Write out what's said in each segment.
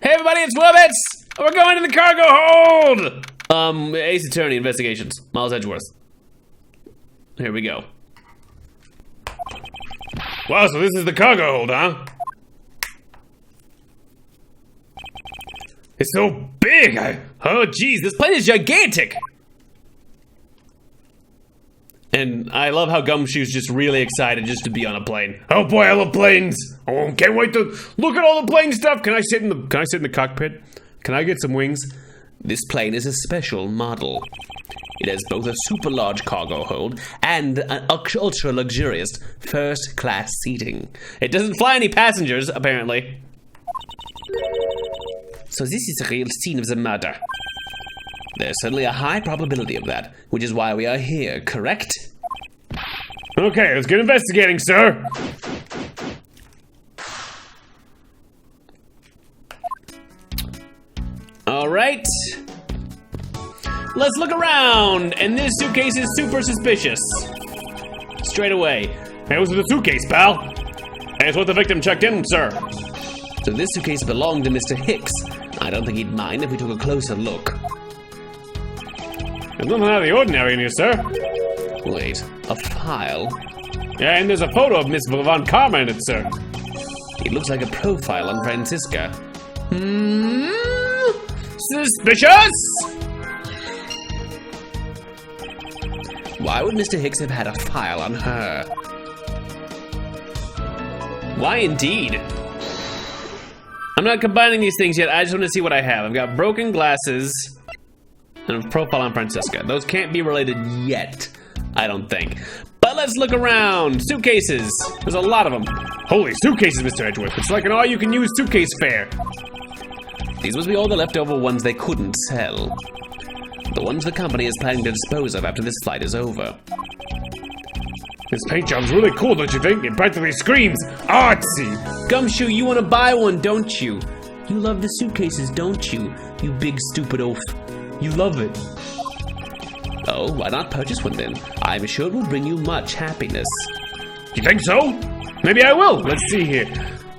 Hey everybody, it's Wobbits! We're going to the cargo hold! Ace Attorney Investigations, Miles Edgeworth. Here we go. Wow, so this is the cargo hold, huh? It's so big! Oh geez, this plane is gigantic! And I love how Gumshoe's just really excited just to be on a plane. Oh boy, I love planes! Oh, can't wait to look at all the plane stuff! Can I sit in the cockpit? Can I get some wings? This plane is a special model. It has both a super large cargo hold and an ultra luxurious first class seating. It doesn't fly any passengers, apparently. So this is the real scene of the murder. There's certainly a high probability of that, which is why we are here, correct? Okay, let's get investigating, sir. All right. Let's look around, and this suitcase is super suspicious. Straight away. Hey, what's with the suitcase, pal? Hey, it's what the victim checked in, sir. So this suitcase belonged to Mr. Hicks. I don't think he'd mind if we took a closer look. There's nothing out of the ordinary in here, sir. Wait, a file? Yeah, and there's a photo of Miss Von Karma in it, sir. It looks like a profile on Franziska. Suspicious! Why would Mr. Hicks have had a file on her? Why indeed? I'm not combining these things yet, I just want to see what I have. I've got broken glasses and a profile on Franziska. Those can't be related yet, I don't think. But let's look around. Suitcases. There's a lot of them. Holy suitcases, Mr. Edgeworth. It's like an all-you-can-use suitcase fair. These must be all the leftover ones they couldn't sell. The ones the company is planning to dispose of after this flight is over. This paint job's really cool, don't you think? It practically screams artsy. Gumshoe, you want to buy one, don't you? You love the suitcases, don't you? You big stupid oaf. You love it. Oh, why not purchase one then? I'm sure it will bring you much happiness. You think so? Maybe I will. Let's see here.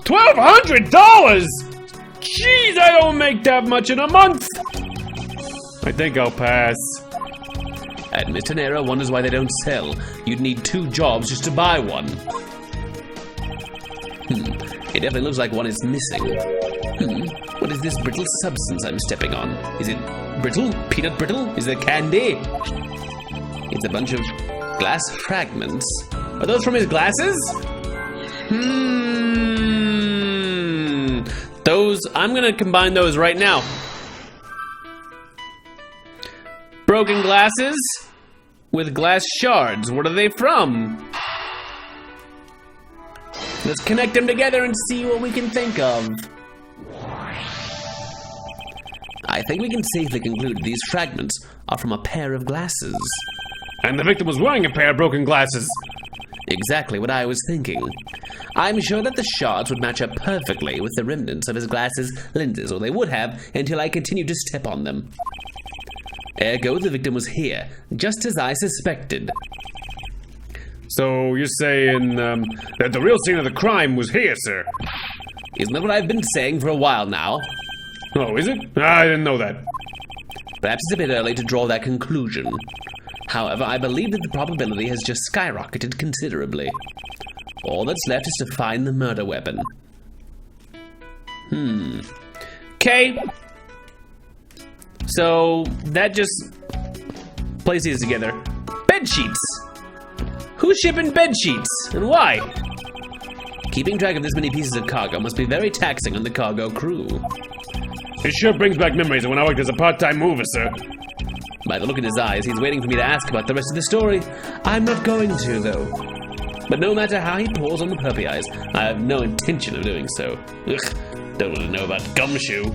$1,200! Jeez, I don't make that much in a month. I think I'll pass. And Mr. Teneiro wonders why they don't sell. You'd need 2 jobs just to buy one. It definitely looks like one is missing. What is this brittle substance I'm stepping on? Is it brittle? Peanut brittle? Is it candy? It's a bunch of glass fragments. Are those from his glasses? Those, I'm gonna combine those right now. Broken glasses with glass shards. What are they from? Let's connect them together and see what we can think of. I think we can safely conclude these fragments are from a pair of glasses. And the victim was wearing a pair of broken glasses. Exactly what I was thinking. I'm sure that the shards would match up perfectly with the remnants of his glasses lenses, or they would have until I continued to step on them. Ergo, the victim was here, just as I suspected. So you're saying that the real scene of the crime was here, sir? Isn't that what I've been saying for a while now? Oh, is it? I didn't know that. Perhaps it's a bit early to draw that conclusion. However, I believe that the probability has just skyrocketed considerably. All that's left is to find the murder weapon. Okay. So, that just places these together. Bed sheets! Who's shipping bed sheets, and why? Keeping track of this many pieces of cargo must be very taxing on the cargo crew. It sure brings back memories of when I worked as a part-time mover, sir. By the look in his eyes, he's waiting for me to ask about the rest of the story. I'm not going to, though. But no matter how he pulls on the puppy eyes, I have no intention of doing so. Ugh, don't want to know about Gumshoe.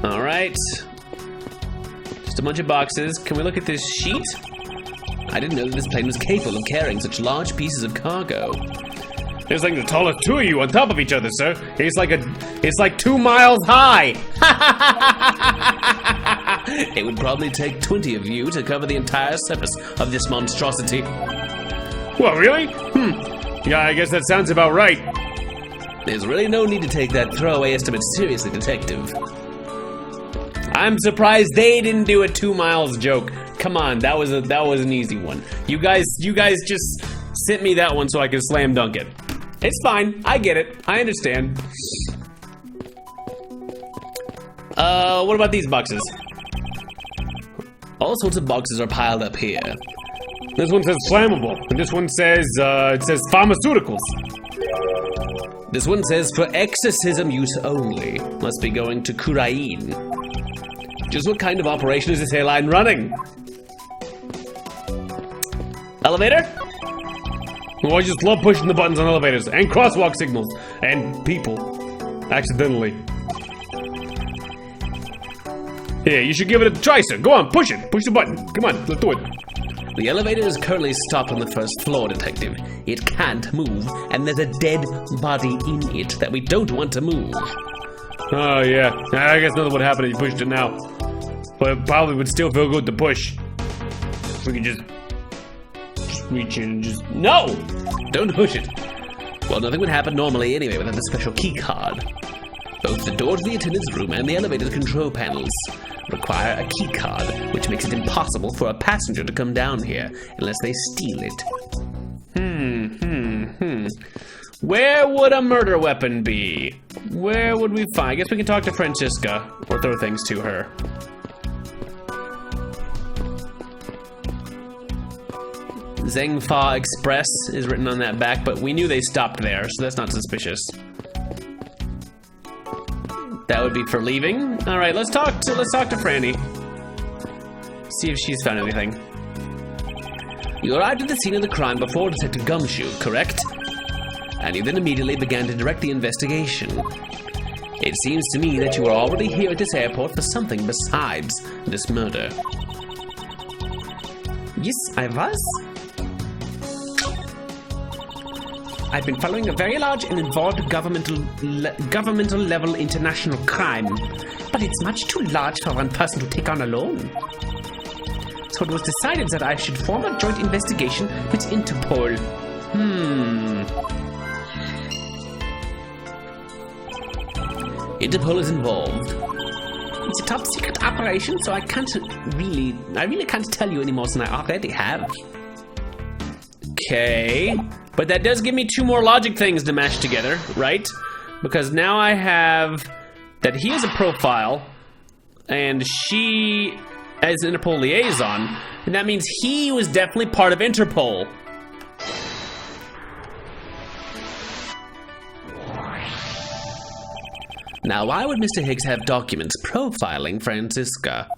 Alright. Just a bunch of boxes. Can we look at this sheet? I didn't know that this plane was capable of carrying such large pieces of cargo. There's like the tallest 2 of you on top of each other, sir. It's like 2 miles high. It would probably take 20 of you to cover the entire surface of this monstrosity. What, really? Yeah, I guess that sounds about right. There's really no need to take that throwaway estimate seriously, Detective. I'm surprised they didn't do a 2 miles joke. Come on, that was an easy one. You guys just sent me that one so I could slam dunk it. It's fine. I get it. I understand. What about these boxes? All sorts of boxes are piled up here. This one says flammable, and this one says, it says pharmaceuticals. This one says for exorcism use only. Must be going to Kurain. Just what kind of operation is this airline running? Elevator? Well, I just love pushing the buttons on elevators and crosswalk signals and people. Accidentally. Here, you should give it a try, sir. Go on, push it. Push the button. Come on, let's do it. The elevator is currently stopped on the first floor, Detective. It can't move, and there's a dead body in it that we don't want to move. Oh, yeah. I guess nothing would happen if you pushed it now. But it probably would still feel good to push. We could just reach in and just... No! Don't push it. Well, nothing would happen normally anyway without the special key card. Both the door to the attendant's room and the elevator's control panels require a key card, which makes it impossible for a passenger to come down here unless they steal it. Where would a murder weapon be? Where would we find? I guess we can talk to Franziska or throw things to her. Zhengfa Express is written on that back, but we knew they stopped there, so that's not suspicious. That would be for leaving. All right, let's talk to Franny. See if she's found anything. You arrived at the scene of the crime before Detective Gumshoe, correct? And you then immediately began to direct the investigation. It seems to me that you were already here at this airport for something besides this murder. Yes, I was. I've been following a very large and involved governmental level international crime, but it's much too large for one person to take on alone. So it was decided that I should form a joint investigation with Interpol. Interpol is involved. It's a top secret operation, so I really can't tell you any more than I already have. Okay. But that does give me 2 more logic things to mash together, right? Because now I have that he has a profile, and she as Interpol liaison, and that means he was definitely part of Interpol. Now, why would Mr. Hicks have documents profiling Franziska?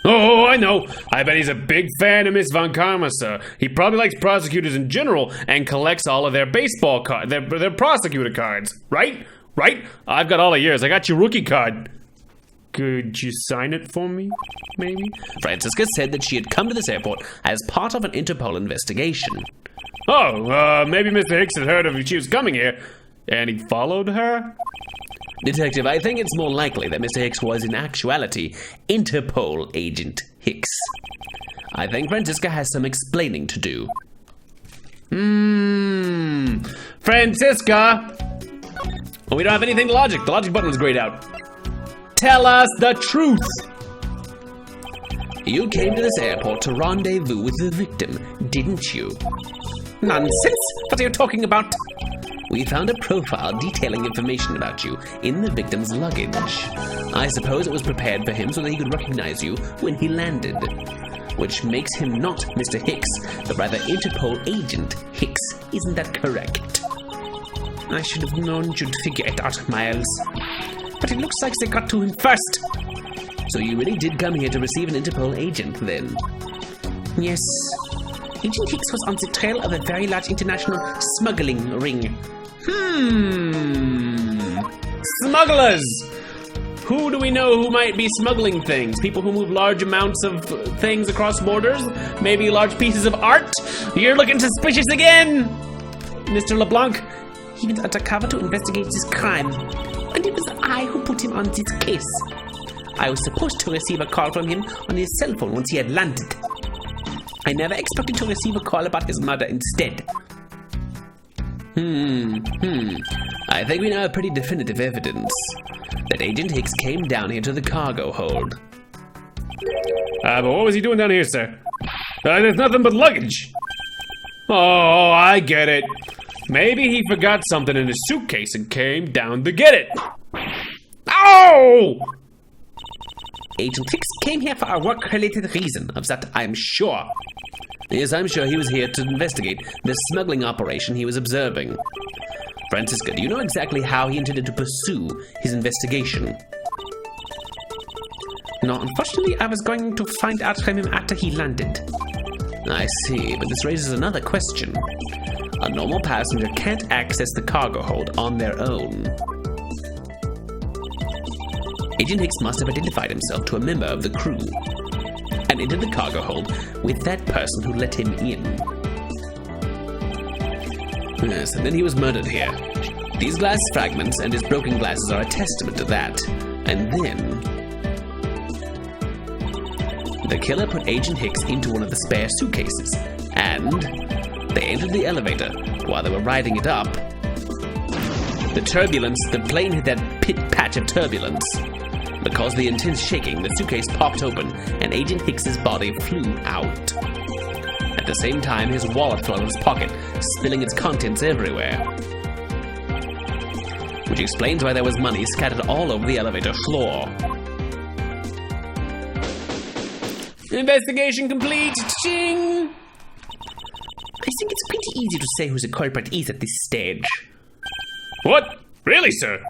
Oh, I know. I bet he's a big fan of Miss Von Karma, sir. He probably likes prosecutors in general and collects all of their baseball cards, their prosecutor cards. Right? Right? I've got all of yours. I got your rookie card. Could you sign it for me, maybe? Franziska said that she had come to this airport as part of an Interpol investigation. Oh, maybe Mr. Hicks had heard of she was coming here, and he followed her? Detective, I think it's more likely that Mr. Hicks was in actuality Interpol agent Hicks. I think Franziska has some explaining to do. Franziska! Well, we don't have anything to logic. The logic button was grayed out. Tell us the truth! You came to this airport to rendezvous with the victim, didn't you? Nonsense! What are you talking about? We found a profile detailing information about you in the victim's luggage. I suppose it was prepared for him so that he could recognize you when he landed. Which makes him not Mr. Hicks, but rather Interpol agent Hicks. Isn't that correct? I should have known you'd figure it out, Miles. But it looks like they got to him first. So you really did come here to receive an Interpol agent, then? Yes. Agent Hicks was on the trail of a very large international smuggling ring. Smugglers! Who do we know who might be smuggling things? People who move large amounts of things across borders? Maybe large pieces of art? You're looking suspicious again! Mr. Leblanc, he went undercover to investigate this crime. And it was I who put him on this case. I was supposed to receive a call from him on his cell phone once he had landed. I never expected to receive a call about his murder instead. I think we now have pretty definitive evidence that Agent Hicks came down here to the cargo hold. But what was he doing down here, sir? There's nothing but luggage. Oh, I get it. Maybe he forgot something in his suitcase and came down to get it. Ow! Agent Hicks came here for a work-related reason, of that I'm sure. Yes, I'm sure he was here to investigate the smuggling operation he was observing. Franziska, do you know exactly how he intended to pursue his investigation? No, unfortunately, I was going to find out from him after he landed. I see, but this raises another question. A normal passenger can't access the cargo hold on their own. Agent Hicks must have identified himself to a member of the crew and entered the cargo hold with that person who let him in. Yes, and then he was murdered here. These glass fragments and his broken glasses are a testament to that. And then the killer put Agent Hicks into one of the spare suitcases, and they entered the elevator. While they were riding it up, the plane hit that pit patch of turbulence. Because of the intense shaking, the suitcase popped open, and Agent Hicks's body flew out. At the same time, his wallet fell out of his pocket, spilling its contents everywhere. Which explains why there was money scattered all over the elevator floor. Investigation complete. Ching! I think it's pretty easy to say who the culprit is at this stage. What? Really, sir?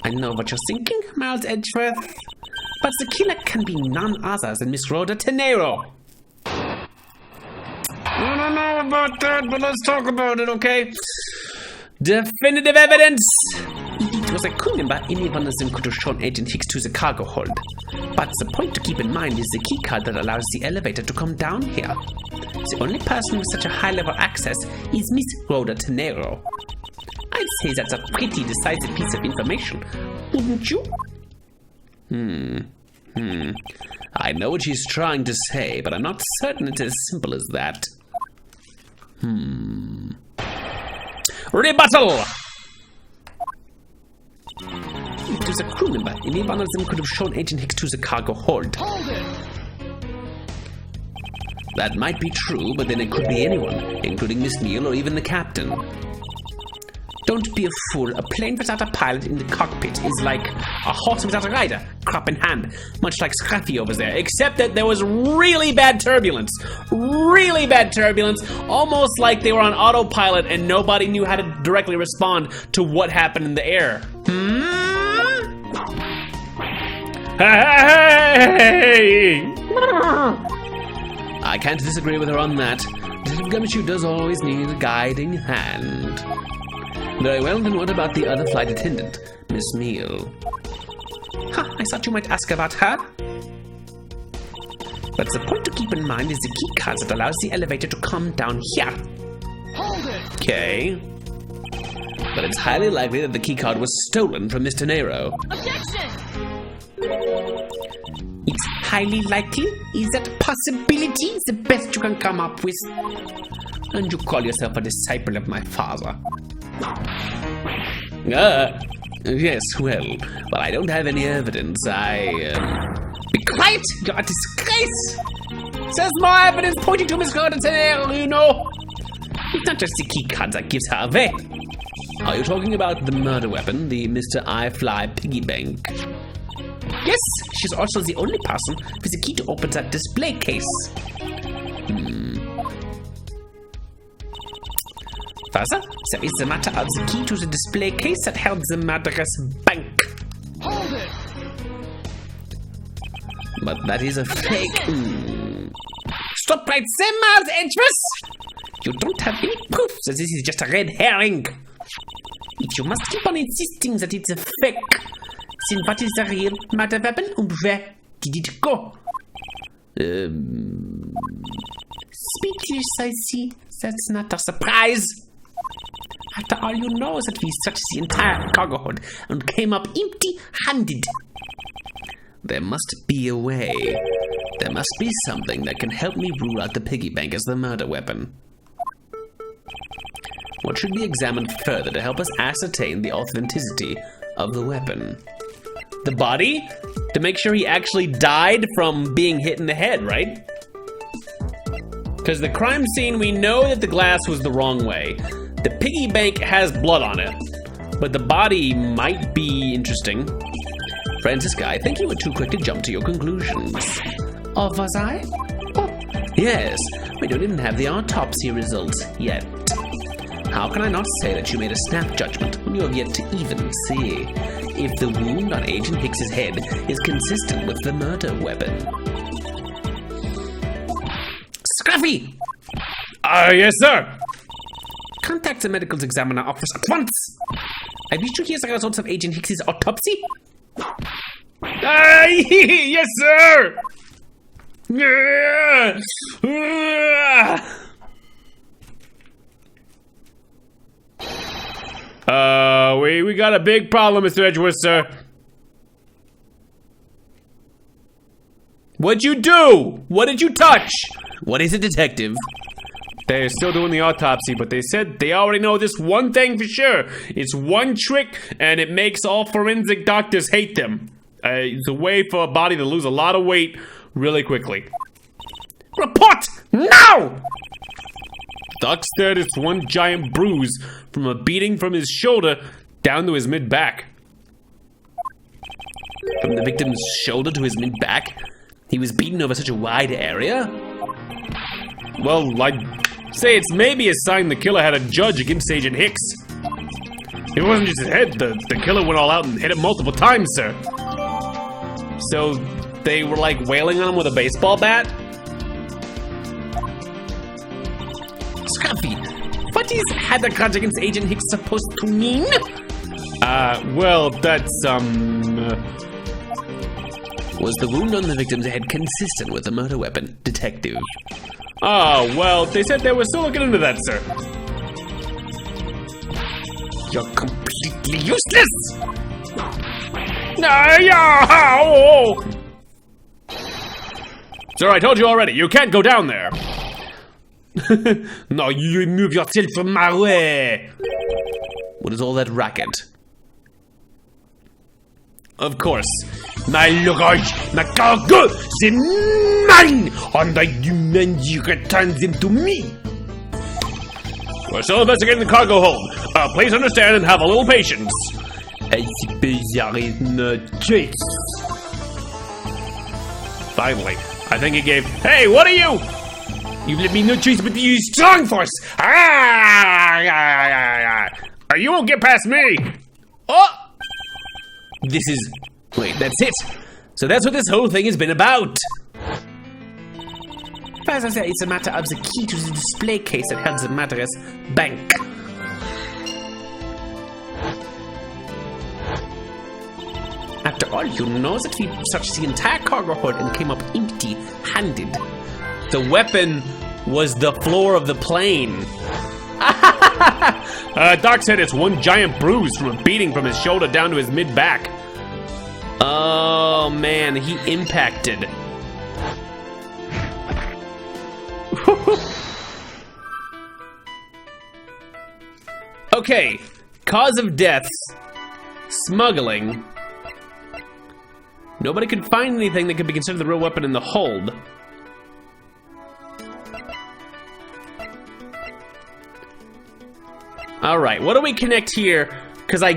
I know what you're thinking, Miles Edgeworth, but the killer can be none other than Miss Rhoda Teneiro. I don't know about that, but let's talk about it, okay? Definitive evidence! It was a crew member. Any one of them could have shown Agent Hicks to the cargo hold. But the point to keep in mind is the keycard that allows the elevator to come down here. The only person with such a high-level access is Miss Rhoda Teneiro. I'd say that's a pretty decisive piece of information, wouldn't you? I know what she's trying to say, but I'm not certain it's as simple as that. Rebuttal! If there's a crew member, any one of them could have shown Agent Hicks to the cargo hold. Hold it! That might be true, but then it could be anyone, including Miss Neal or even the captain. Don't be a fool. A plane without a pilot in the cockpit is like a horse without a rider, crop in hand, much like Scruffy over there, except that there was really bad turbulence. Really bad turbulence, almost like they were on autopilot and nobody knew how to directly respond to what happened in the air. Hey! I can't disagree with her on that. Detective Gumshoe does always need a guiding hand. Very well, then what about the other flight attendant, Miss Neal? I thought you might ask about her. But the point to keep in mind is the key card that allows the elevator to come down here. Hold it! Okay. But it's highly likely that the key card was stolen from Miss Teneiro. Objection! It's highly likely? Is that a possibility? The best you can come up with? And you call yourself a disciple of my father? Yes, well, I don't have any evidence. Be quiet! You're a disgrace! There's more evidence pointing to Miss Rhoda Teneiro, you know! It's not just the key card that gives her away. Are you talking about the murder weapon, the Mr. I Fly piggy bank? Yes, she's also the only person with the key to open that display case. Further, there is the matter of the key to the display case that held the murderous bank. Hold it! But that is a fake. Stop right there, Miles Edgeworth! You don't have any proof that this is just a red herring. If you must keep on insisting that it's a fake, then what is the real murder weapon and where did it go? Speechless, I see. That's not a surprise. After all, you know that we searched the entire cargo hold and came up empty-handed. There must be a way. There must be something that can help me rule out the piggy bank as the murder weapon. What should be examined further to help us ascertain the authenticity of the weapon? The body? To make sure he actually died from being hit in the head, right? Because the crime scene, we know that the glass was the wrong way. The piggy bank has blood on it, but the body might be interesting. Franziska, I think you were too quick to jump to your conclusions. Oh, was I? Oh, yes, we don't even have the autopsy results yet. How can I not say that you made a snap judgment when you have yet to even see if the wound on Agent Hicks's head is consistent with the murder weapon? Scruffy! Yes, sir. Contact the medical examiner office at once. I wish to hear the results of Agent Hicks's autopsy. Yes, sir. We got a big problem, Mr. Edgeworth, sir. What'd you do? What did you touch? What is it, detective? They're still doing the autopsy, but they said they already know this one thing for sure. It's one trick, and it makes all forensic doctors hate them. It's a way for a body to lose a lot of weight really quickly. Report now! Doc said it's one giant bruise from a beating from his shoulder down to his mid-back. From the victim's shoulder to his mid-back? He was beaten over such a wide area? Well, I'd say it's maybe a sign the killer had a judge against Agent Hicks. It wasn't just his head, the killer went all out and hit him multiple times, sir. So they were like wailing on him with a baseball bat? Scruffy, what is had a grudge against Agent Hicks supposed to mean? Well, that's, Was the wound on the victim's head consistent with the murder weapon, detective? Oh, well, they said they were still looking into that, sir. You're completely useless! Sir, I told you already, you can't go down there. No, you move yourself from my way! What is all that racket? Of course. My luggage, my cargo, c'est mine! And I demand you return them to me. We're still investigating the cargo hold. Please understand and have a little patience. I suppose there is no choice. Finally, I think he gave. Hey, what are you? You've let me no choice but to use strong force. You won't get past me. Oh! This is... Wait, that's it. So that's what this whole thing has been about. As I say, it's a matter of the key to the display case that held the murderer's bank. After all, you know that we searched the entire cargo hold and came up empty-handed. The weapon was the floor of the plane. Doc said it's one giant bruise from a beating from his shoulder down to his mid-back. Oh, man, he impacted. Okay, cause of deaths, smuggling. Nobody could find anything that could be considered the real weapon in the hold. All right, what do we connect here? Because I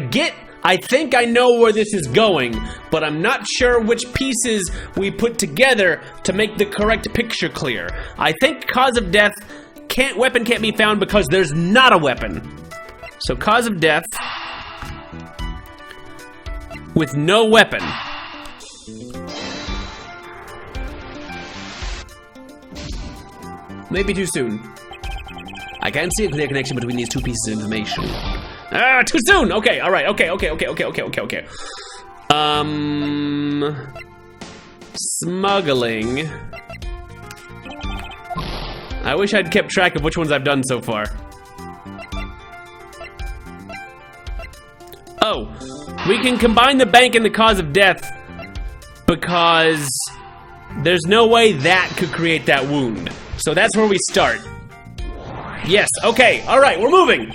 think I know where this is going, but I'm not sure which pieces we put together to make the correct picture clear. I think cause of death, weapon can't be found because there's not a weapon. So cause of death with no weapon. Maybe too soon. I can't see a clear connection between these two pieces of information. Too soon! Okay, alright, okay. Smuggling. I wish I'd kept track of which ones I've done so far. Oh, we can combine the bank and the cause of death because there's no way that could create that wound. So that's where we start. Yes, okay, alright, we're moving!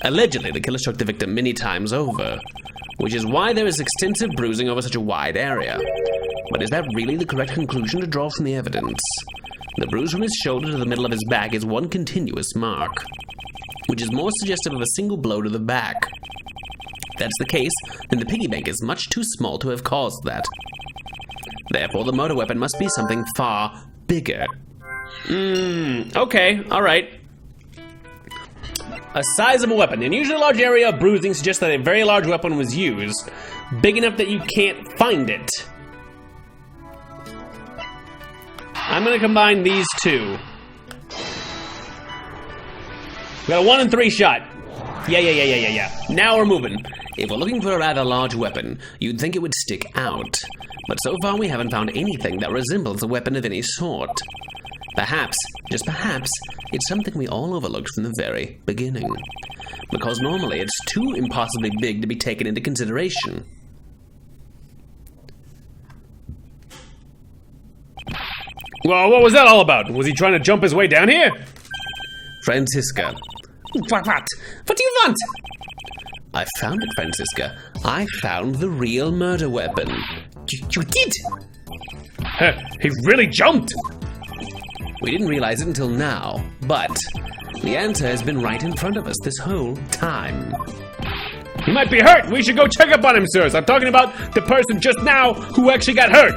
Allegedly, the killer struck the victim many times over, which is why there is extensive bruising over such a wide area. But is that really the correct conclusion to draw from the evidence? The bruise from his shoulder to the middle of his back is one continuous mark, which is more suggestive of a single blow to the back. If that's the case, then the piggy bank is much too small to have caused that. Therefore, the murder weapon must be something far bigger. Okay, alright. A sizable weapon. An unusually large area of bruising suggests that a very large weapon was used, big enough that you can't find it. I'm gonna combine these two. We got a 1 in 3 shot. Yeah. Now we're moving. If we're looking for a rather large weapon, you'd think it would stick out. But so far we haven't found anything that resembles a weapon of any sort. Perhaps, just perhaps, it's something we all overlooked from the very beginning. Because normally it's too impossibly big to be taken into consideration. Well, what was that all about? Was he trying to jump his way down here? Franziska. What do you want? I found it, Franziska. I found the real murder weapon. You did? He really jumped! We didn't realize it until now, but the answer has been right in front of us this whole time. He might be hurt! We should go check up on him, sirs! I'm talking about the person just now who actually got hurt!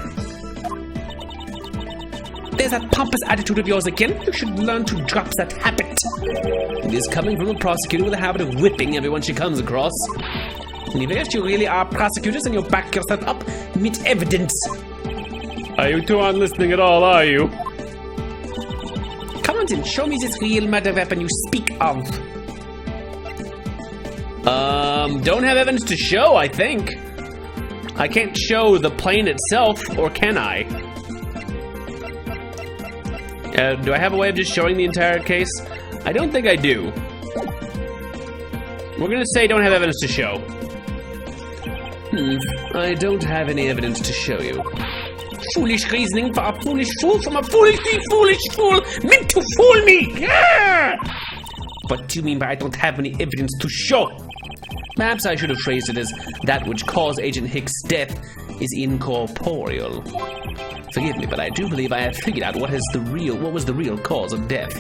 There's that pompous attitude of yours again. You should learn to drop that habit. It is coming from a prosecutor with a habit of whipping everyone she comes across. And if you really are prosecutors and you back yourself up, meet evidence. Are you two aren't listening at all, are you? Come on then, show me this real murder weapon you speak of. Don't have evidence to show, I think. I can't show the plane itself, or can I? Do I have a way of just showing the entire case? I don't think I do. We're gonna say don't have evidence to show. I don't have any evidence to show you. Foolish reasoning for a foolish fool from a foolishly foolish fool meant to fool me! Yeah! What do you mean by I don't have any evidence to show? Perhaps I should have phrased it as that which caused Agent Hicks' death is incorporeal. Forgive me, but I do believe I have figured out what was the real cause of death.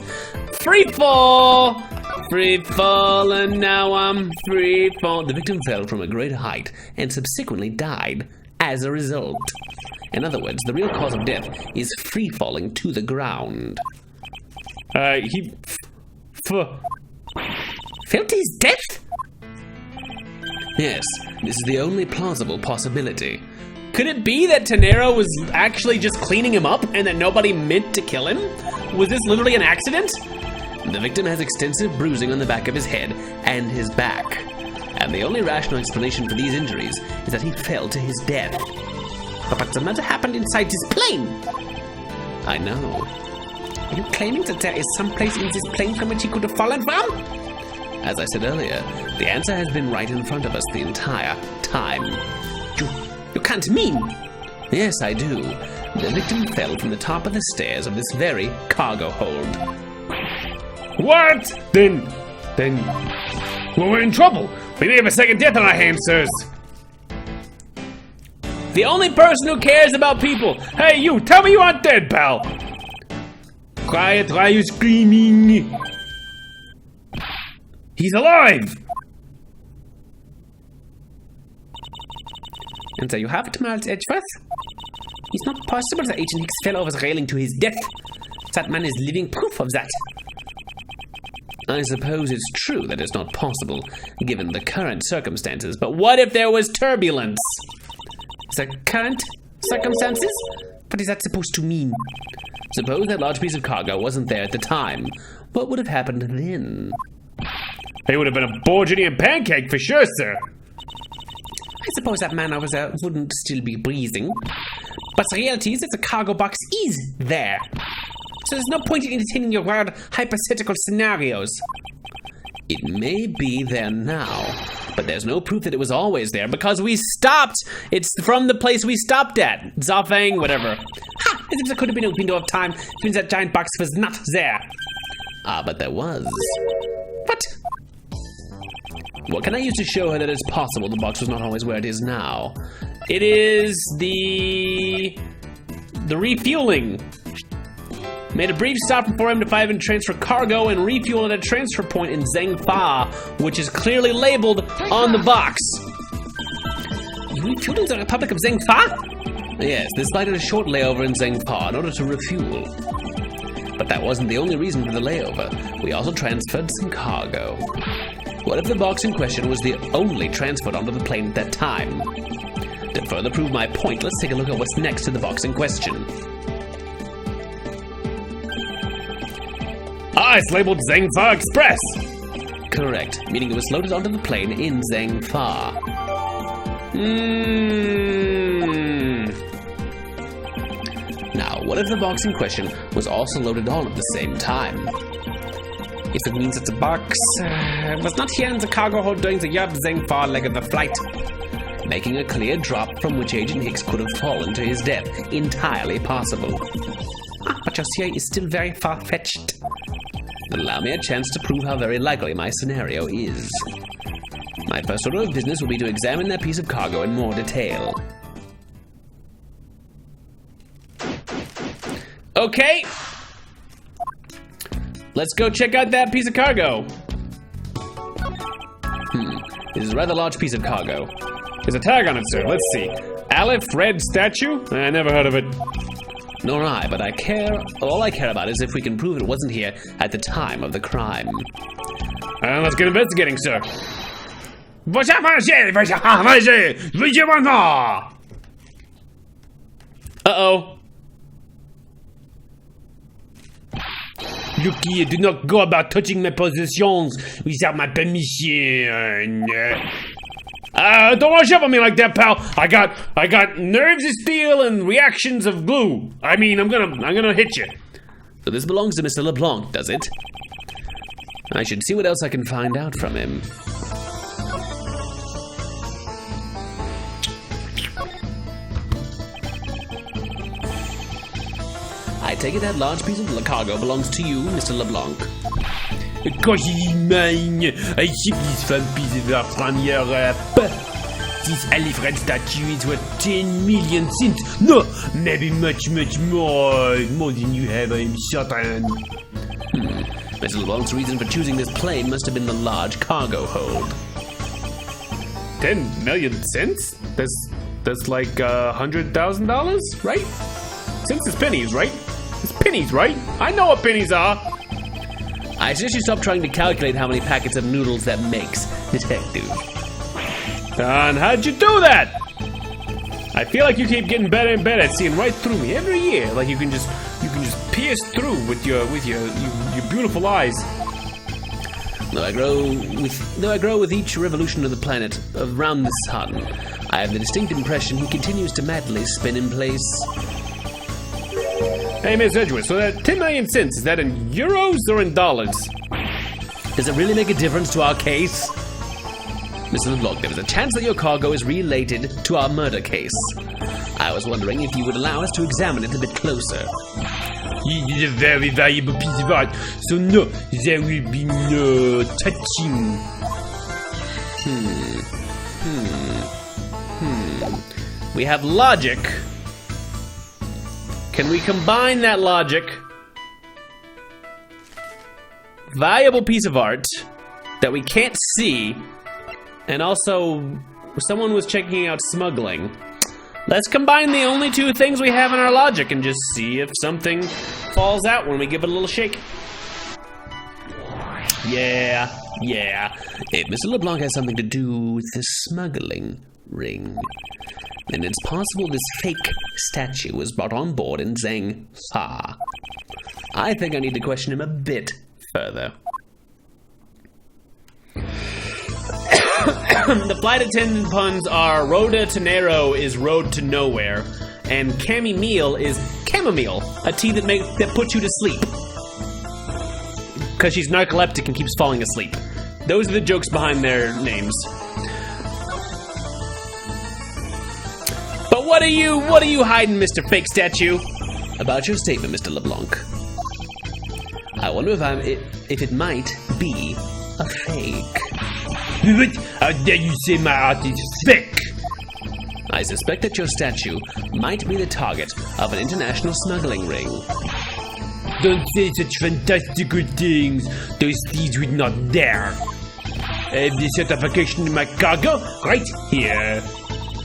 Free fall! Free fall, and now I'm free fall. The victim fell from a great height and subsequently died as a result. In other words, the real cause of death is free falling to the ground. He fell to his death? Yes, this is the only plausible possibility. Could it be that Teneiro was actually just cleaning him up and that nobody meant to kill him? Was this literally an accident? The victim has extensive bruising on the back of his head and his back. And the only rational explanation for these injuries is that he fell to his death. But the murder happened inside his plane. I know. Are you claiming that there is some place in this plane from which he could have fallen from? As I said earlier, the answer has been right in front of us the entire time. You can't mean... Yes, I do. The victim fell from the top of the stairs of this very cargo hold. What? Then... Well, we're in trouble. We may have a second death on our hands, sirs. The only person who cares about people. Hey, you, tell me you aren't dead, pal. Quiet, why are you screaming? He's alive. And so you have it, Miles Edgeworth? It's not possible that Agent Hicks fell over the railing to his death. That man is living proof of that. I suppose it's true that it's not possible, given the current circumstances, but what if there was turbulence? The current circumstances? What is that supposed to mean? Suppose that large piece of cargo wasn't there at the time. What would have happened then? He would have been a Borgian pancake for sure, sir. I suppose that man over there wouldn't still be breathing. But the reality is that the cargo box is there. So there's no point in entertaining your wild hypothetical scenarios. It may be there now, but there's no proof that it was always there because we stopped. It's from the place we stopped at. Zafang, whatever. Ha! As if there could have been a window of time since that giant box was not there. Ah, but there was. What? What can I use to show her that it's possible the box was not always where it is now? It is the refueling. Made a brief stop from 4M to 5M to transfer cargo and refuel at a transfer point in Zhengfa, which is clearly labeled on the box. You refueled in the Republic of Zhengfa? Yes, this flight had a short layover in Zhengfa in order to refuel. But that wasn't the only reason for the layover. We also transferred some cargo. What if the box in question was the only transport onto the plane at that time? To further prove my point, let's take a look at what's next to the box in question. Ah, it's labeled Zhengfa Express. Correct, meaning it was loaded onto the plane in Zhengfa. Now, what if the box in question was also loaded all at the same time? If it means that the box was not here in the cargo hold during the Zhengfa leg of the flight, making a clear drop from which Agent Hicks could have fallen to his death entirely possible. What you say is still very far-fetched. Allow me a chance to prove how very likely my scenario is. My first order of business will be to examine that piece of cargo in more detail. Okay. Let's go check out that piece of cargo. This is a rather large piece of cargo. There's a tag on it, sir. Let's see. Aleph Red Statue? I never heard of it. Nor I, but all I care about is if we can prove it wasn't here at the time of the crime. Let's get investigating, sir. Uh-oh. Look here, do not go about touching my possessions without my permission. Don't rush up on me like that, pal. I got nerves of steel and reactions of glue. I mean, I'm gonna hit you. So this belongs to Mr. Leblanc, does it? I should see what else I can find out from him. I take it that large piece of cargo belongs to you, Mr. Leblanc. Of course it's mine. I ship this fun piece of art from Europe. This Aleph Red statue is worth 10 million cents. No, maybe much more than you have, I'm certain. Mr. Leblanc's reason for choosing this plane must have been the large cargo hold. 10 million cents? That's like $100,000, right? Cents is pennies, right? It's pennies, right? I know what pennies are. I suggest you stop trying to calculate how many packets of noodles that makes, detective. And how'd you do that? I feel like you keep getting better and better at seeing right through me every year. Like you can just pierce through with your beautiful eyes. Though I grow with each revolution of the planet around the sun, I have the distinct impression he continues to madly spin in place. Hey, Miss Edgeworth, so that 10 million cents, is that in euros or in dollars? Does it really make a difference to our case? Mr. LeBlanc, there was a chance that your cargo is related to our murder case. I was wondering if you would allow us to examine it a bit closer. It is a very valuable piece of art, so no, there will be no touching. We have logic. Can we combine that logic? Valuable piece of art that we can't see, and also someone was checking out smuggling. Let's combine the only two things we have in our logic and just see if something falls out when we give it a little shake. Yeah. If Mr. LeBlanc has something to do with the smuggling ring, then it's possible this fake statue was brought on board in Zhengfa. I think I need to question him a bit further. The flight attendant puns are Road to Teneiro is road to nowhere, and chamomile is chamomile, a tea that puts you to sleep. Because she's narcoleptic and keeps falling asleep. Those are the jokes behind their names. But what are you hiding, Mr. Fake Statue? About your statement, Mr. LeBlanc. I wonder if it might be a fake. How dare you say my art is fake? I suspect that your statue might be the target of an international smuggling ring. Don't say such fantastical things. Those thieves would not dare. I have the certification in my cargo right here.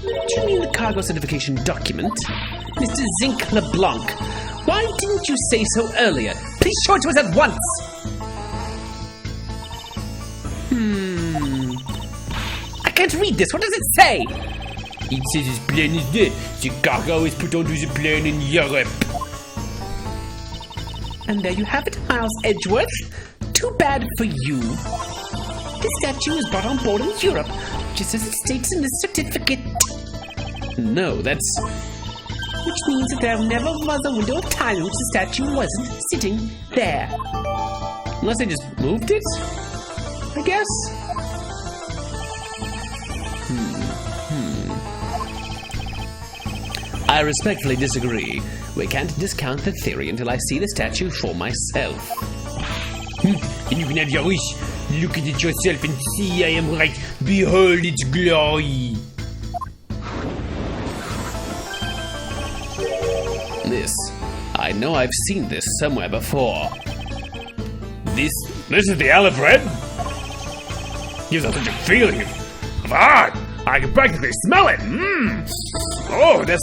Do you mean the cargo certification document? Mr. Zinc Leblanc, why didn't you say so earlier? Please show it to us at once! I can't read this. What does it say? It says as plain as day. The cargo is put onto the plane in Europe. And there you have it, Miles Edgeworth. Too bad for you. This statue was brought on board in Europe, just as it states in this certificate. No, that's... Which means that there never was a window of time in which the statue wasn't sitting there. Unless they just moved it? I guess? I respectfully disagree. We can't discount the theory until I see the statue for myself. And you can have your wish. Look at it yourself and see I am right. Behold its glory. This. I know I've seen this somewhere before. This is the Alfred. Gives us such a feeling of art. I can practically smell it. Oh, that's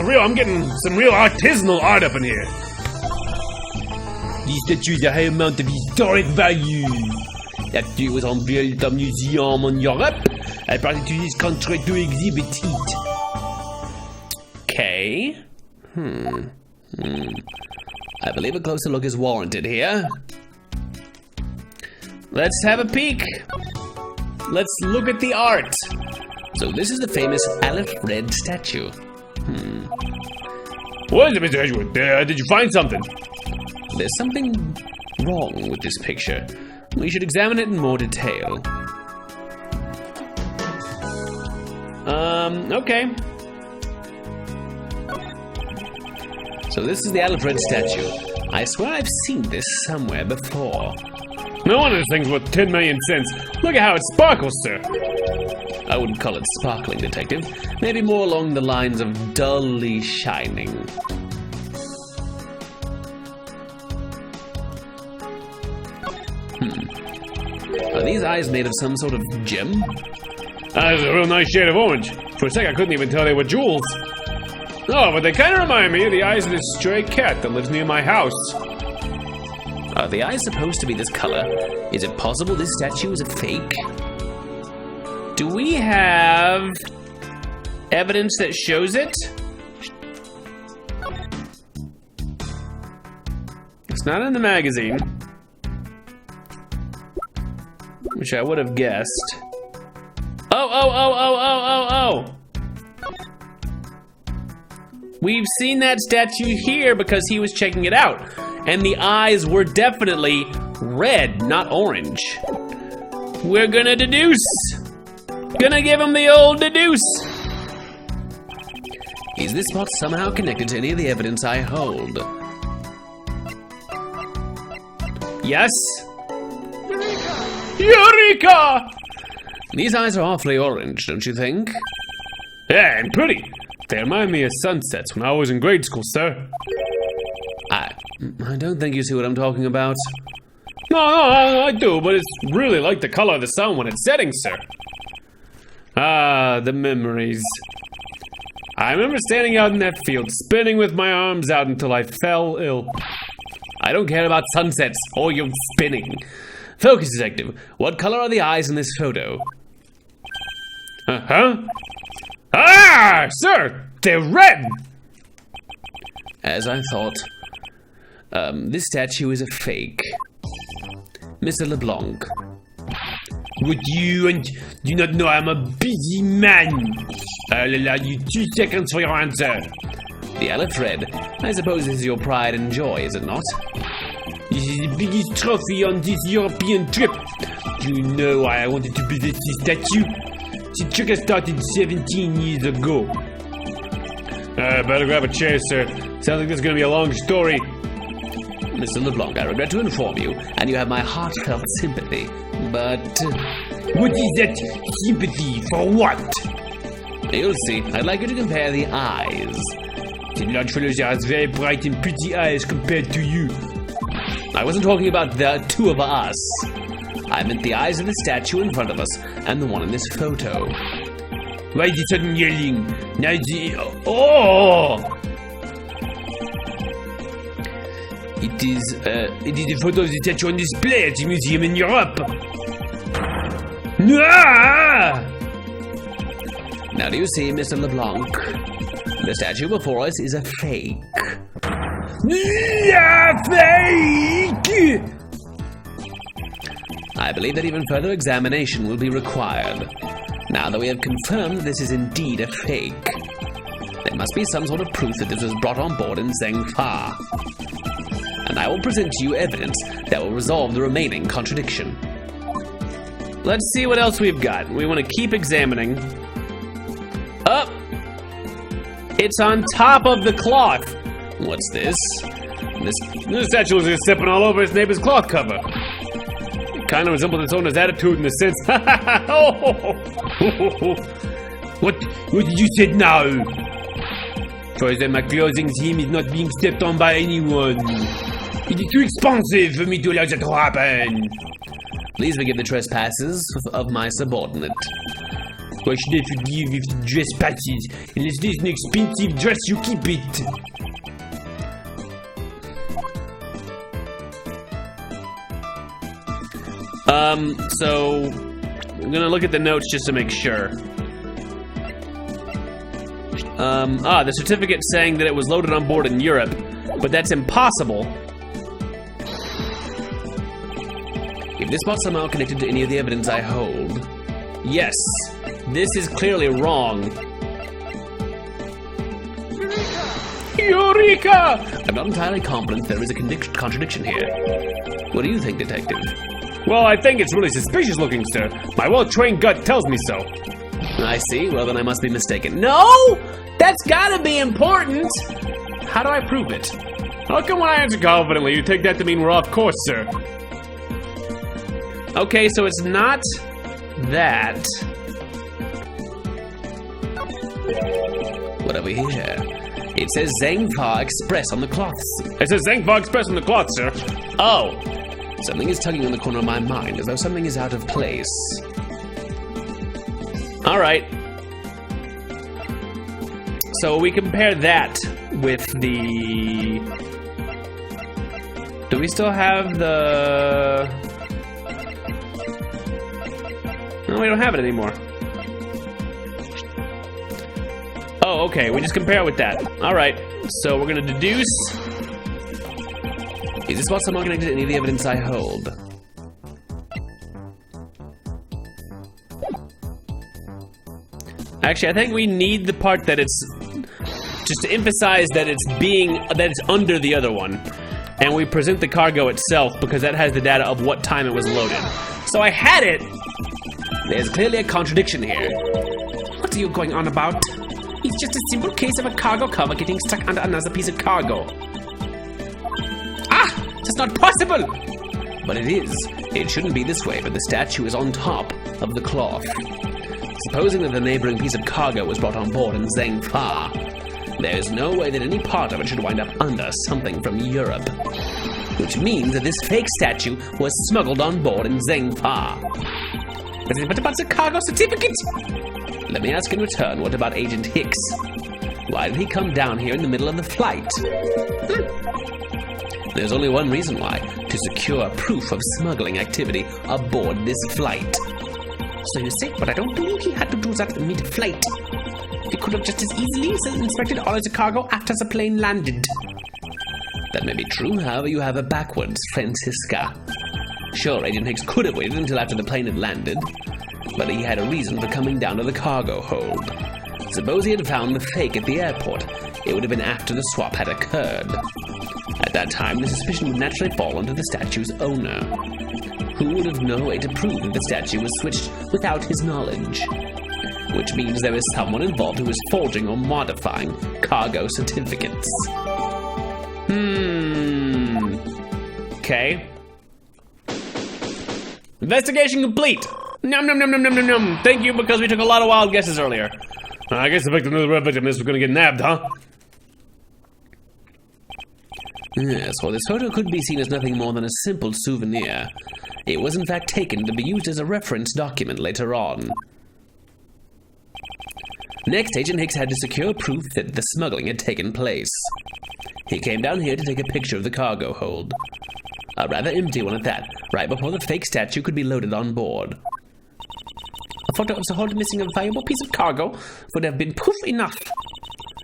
real. I'm getting some real artisanal art up in here. These statues have a high amount of historic value. That statue was unveiled at a museum in Europe. I brought it to this country to exhibit it. Okay. I believe a closer look is warranted here. Let's have a peek. Let's look at the art. So this is the famous Alfred statue. What is it, Mr. Edgewood? Did you find something? There's something wrong with this picture. We should examine it in more detail. Okay. So this is the Alfred statue. I swear I've seen this somewhere before. No wonder this thing's worth 10 million cents. Look at how it sparkles, sir. I wouldn't call it sparkling, detective. Maybe more along the lines of dully shining. Are these eyes made of some sort of gem? That's a real nice shade of orange. For a sec, I couldn't even tell they were jewels. Oh, but they kind of remind me of the eyes of this stray cat that lives near my house. Are the eyes supposed to be this color? Is it possible this statue is a fake? Do we have evidence that shows it? It's not in the magazine, which I would have guessed. Oh. We've seen that statue here because he was checking it out. And the eyes were definitely red, not orange. We're gonna deduce. Gonna give him the old deduce. Is this spot somehow connected to any of the evidence I hold? Yes? Eureka! These eyes are awfully orange, don't you think? Yeah, and pretty. They remind me of sunsets when I was in grade school, sir. I don't think you see what I'm talking about. No, I do, but it's really like the color of the sun when it's setting, sir. Ah, the memories. I remember standing out in that field, spinning with my arms out until I fell ill. I don't care about sunsets or your spinning. Focus, detective. What color are the eyes in this photo? Huh? Ah, sir, they're red. As I thought. This statue is a fake. Mr. Leblanc. Would you and do not know I'm a busy man? I'll allow you 2 seconds for your answer. The Alfred. I suppose this is your pride and joy, is it not? This is the biggest trophy on this European trip. Do you know why I wanted to possess this statue? The trick started 17 years ago. Better grab a chair, sir. Sounds like this is gonna be a long story. Mr. Leblanc, I regret to inform you, and you have my heartfelt sympathy, but... What is that sympathy for what? You'll see. I'd like you to compare the eyes. The large fellows has very bright and pretty eyes compared to you. I wasn't talking about the two of us. I meant the eyes of the statue in front of us, and the one in this photo. Why the sudden yelling? Now the... Oh! It is a photo of the statue on display at the museum in Europe. Ah! Now do you see, Mr. LeBlanc? The statue before us is a fake. Fake! I believe that even further examination will be required. Now that we have confirmed this is indeed a fake, there must be some sort of proof that this was brought on board in Zhengfa. And I will present to you evidence that will resolve the remaining contradiction. Let's see what else we've got. We want to keep examining. Up! It's on top of the cloth. What's this? This statue is stepping all over its neighbor's cloth cover. It kind of resembles its owner's attitude in a sense. What did you say now? For that my clothing theme is not being stepped on by anyone. It is too expensive for me to allow that to happen. Please forgive the trespasses of my subordinate. Why should I forgive if the dress passes? Unless there's an expensive dress, you keep it. So I'm gonna look at the notes just to make sure. The certificate saying that it was loaded on board in Europe, but that's impossible. If this was somehow connected to any of the evidence I hold, yes, this is clearly wrong. Eureka! I'm not entirely confident there is a contradiction here. What do you think, Detective? Well, I think it's really suspicious looking, sir. My well-trained gut tells me so. I see. Well, then I must be mistaken. No! That's gotta be important! How do I prove it? How come when I answer confidently, you take that to mean we're off course, sir? Okay, so it's not that. What have we here? It says Zhengfa Express on the cloths. It says Zhengfa Express on the cloth, sir. Oh! Something is tugging on the corner of my mind, as though something is out of place. Alright. So we compare that with the... Do we still have the... No, we don't have it anymore. Oh, okay, we just compare it with that. Alright, so we're gonna deduce... Is this spot somehow connected to any of the evidence I hold? Actually, I think we need the part that it's... Just to emphasize that it's under the other one. And we present the cargo itself because that has the data of what time it was loaded. So I had it! There's clearly a contradiction here. What are you going on about? It's just a simple case of a cargo cover getting stuck under another piece of cargo. Ah! That's not possible! But it is. It shouldn't be this way, but the statue is on top of the cloth. Supposing that the neighboring piece of cargo was brought on board in Zhengfa, there is no way that any part of it should wind up under something from Europe. Which means that this fake statue was smuggled on board in Zhengfa. But about the cargo certificate? Let me ask in return, what about Agent Hicks? Why did he come down here in the middle of the flight? There's only one reason why, to secure proof of smuggling activity aboard this flight. So you say, but I don't believe he had to do that mid-flight. He could have just as easily inspected all of the cargo after the plane landed. That may be true, however, you have it backwards, Franziska. Sure, Agent Hicks could have waited until after the plane had landed, but he had a reason for coming down to the cargo hold. Suppose he had found the fake at the airport. It would have been after the swap had occurred. At that time, the suspicion would naturally fall onto the statue's owner. Who would have no way to prove that the statue was switched without his knowledge? Which means there is someone involved who is forging or modifying cargo certificates. Okay. Investigation complete. Num num num num num num num. Thank you, because we took a lot of wild guesses earlier. I guess the victim of the real victim is gonna get nabbed, huh? Yes, well, this photo could be seen as nothing more than a simple souvenir. It was in fact taken to be used as a reference document later on. Next, Agent Hicks had to secure proof that the smuggling had taken place. He came down here to take a picture of the cargo hold. A rather empty one at that, right before the fake statue could be loaded on board. A photo of the hold missing a valuable piece of cargo would have been proof enough.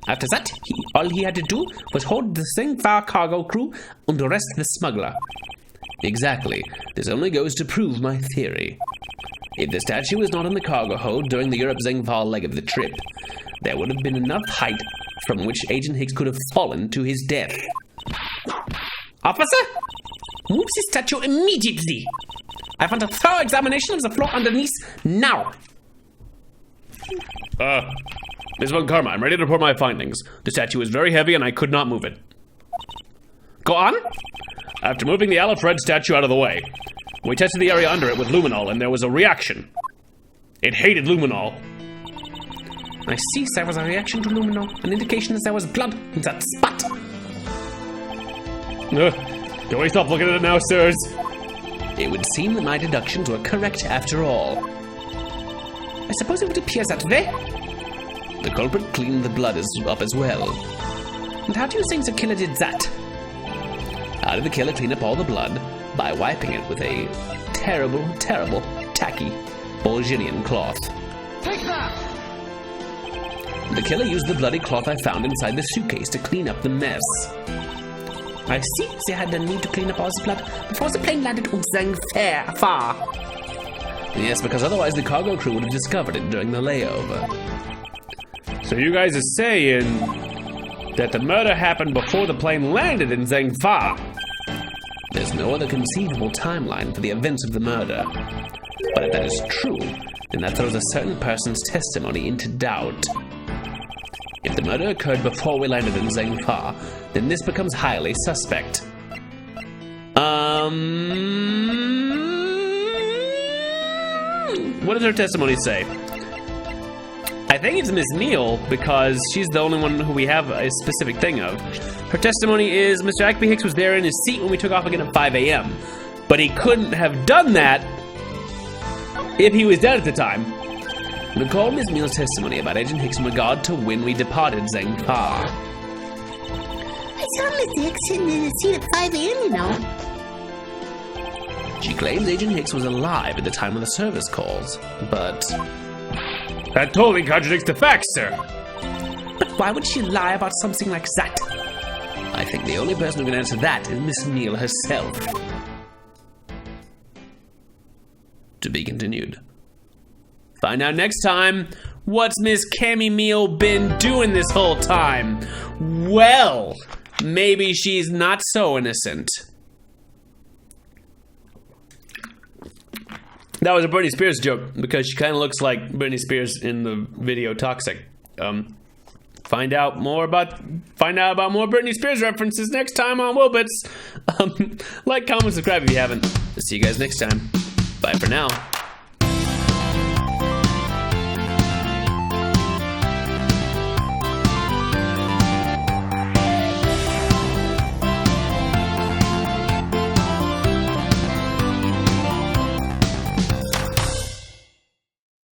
After that, all he had to do was hold the Zengfa cargo crew and arrest the smuggler. Exactly. This only goes to prove my theory. If the statue was not in the cargo hold during the Europe-Zengfa leg of the trip, there would have been enough height from which Agent Hicks could have fallen to his death. Officer? Move the statue immediately! I want a thorough examination of the floor underneath now! Ms. Von Karma, I'm ready to report my findings. The statue is very heavy and I could not move it. Go on? After moving the Alfred statue out of the way, we tested the area under it with luminol and there was a reaction. It hated luminol. I see there was a reaction to luminol, an indication that there was blood in that spot. Can we stop looking at it now, sirs? It would seem that my deductions were correct after all. I suppose it would appear that way. The culprit cleaned the blood up as well. And how do you think the killer did that? How did the killer clean up all the blood? By wiping it with a terrible, terrible, tacky Bulgarian cloth. Take that! The killer used the bloody cloth I found inside the suitcase to clean up the mess. I see they had the need to clean up all the blood before the plane landed on Zengfa. Yes, because otherwise the cargo crew would have discovered it during the layover. So you guys are saying that the murder happened before the plane landed in Zengfa? There's no other conceivable timeline for the events of the murder. But if that is true, then that throws a certain person's testimony into doubt. If the murder occurred before we landed in Zengfa, then this becomes highly suspect. What does her testimony say? I think it's Miss Neal, because she's the only one who we have a specific thing of. Her testimony is Mr. Ackby Hicks was there in his seat when we took off again at 5 a.m. But he couldn't have done that if he was dead at the time. Recall Miss Neal's testimony about Agent Hicks in regard to when we departed Zengfa. I saw Mr. Hicks sitting in his seat at 5 a.m., you know. She claims Agent Hicks was alive at the time of the service calls, but... That totally contradicts the facts, sir. But why would she lie about something like that? I think the only person who can answer that is Miss Neal herself. To be continued. Find out next time, what's Miss Cammy Meal been doing this whole time? Well, maybe she's not so innocent. That was a Britney Spears joke, because she kind of looks like Britney Spears in the video Toxic. Find out more about more Britney Spears references next time on Wilbits. Like, comment, subscribe if you haven't. See you guys next time. Bye for now.